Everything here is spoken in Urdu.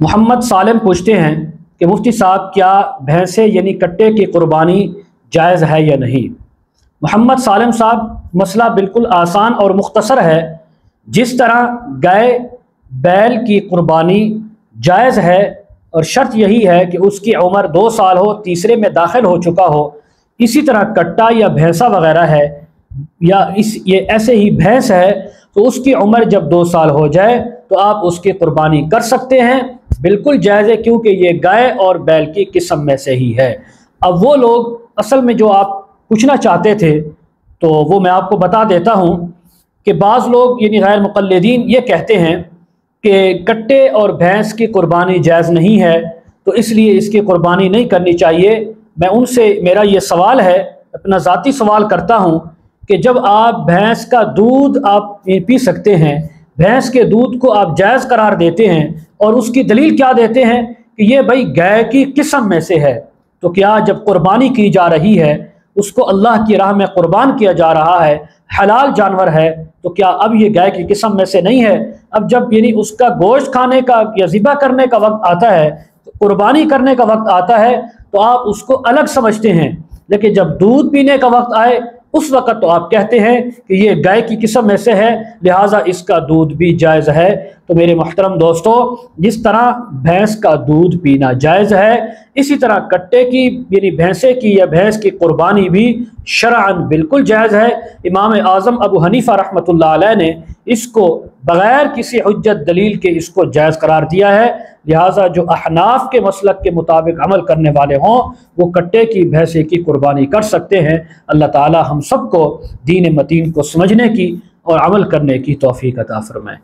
محمد سالم پوچھتے ہیں کہ مفتی صاحب کیا بھینسیں یعنی کٹے کی قربانی جائز ہے یا نہیں؟ محمد سالم صاحب مسئلہ بالکل آسان اور مختصر ہے۔ جس طرح گائے بیل کی قربانی جائز ہے اور شرط یہی ہے کہ اس کی عمر 2 سال ہو، تیسرے میں داخل ہو چکا ہو، اسی طرح کٹا یا بھینسا وغیرہ ہے یا یہ ایسے ہی بھینس ہے تو اس کی عمر جب 2 سال ہو جائے تو آپ اس کی قربانی کر سکتے ہیں، بالکل جائز ہے، کیونکہ یہ گائے اور بیل کی قسم میں سے ہی ہے۔ اب وہ لوگ اصل میں جو آپ پوچھنا چاہتے تھے تو وہ میں آپ کو بتا دیتا ہوں کہ بعض لوگ یعنی غیر مقلدین یہ کہتے ہیں کہ کٹے اور بھینس کی قربانی جائز نہیں ہے تو اس لیے اس کی قربانی نہیں کرنی چاہیے۔ میں ان سے میرا یہ سوال ہے، اپنا ذاتی سوال کرتا ہوں کہ جب آپ بھینس کا دودھ آپ پی سکتے ہیں، بھینس کے دودھ کو آپ جائز قرار دیتے ہیں اور اس کی دلیل کیا دیتے ہیں کہ یہ بھائی گائے کی قسم میں سے ہے، تو کیا جب قربانی کی جا رہی ہے، اس کو اللہ کی راہ میں قربان کیا جا رہا ہے، حلال جانور ہے، تو کیا اب یہ گائے کی قسم میں سے نہیں ہے؟ اب جب یعنی اس کا گوشت کھانے کا یا ذبح کرنے کا وقت آتا ہے، قربانی کرنے کا وقت آتا ہے تو آپ اس کو الگ سمجھتے ہیں، لیکن جب دودھ پینے کا وقت آئے اس وقت تو آپ کہتے ہیں کہ یہ گائے کی قسم میں سے ہے، لہٰذا اس کا دودھ بھی جائز ہے۔ تو میرے محترم دوستو، جس طرح بھینس کا دودھ پینا جائز ہے، اسی طرح کٹے کی یعنی بھینسے کی یا بھینس کی قربانی بھی شرعاً بالکل جائز ہے۔ امام اعظم ابو حنیفہ رحمۃ اللہ علیہ نے اس کو بغیر کسی حجت دلیل کے اس کو جائز قرار دیا ہے، لہٰذا جو احناف کے مسلک کے مطابق عمل کرنے والے ہوں وہ کٹے کی بھینسے کی قربانی کر سکتے ہیں۔ اللہ تعالی ہم سب کو دین متین کو سمجھنے کی اور عمل کرنے کی توفیق عطا فرمائے۔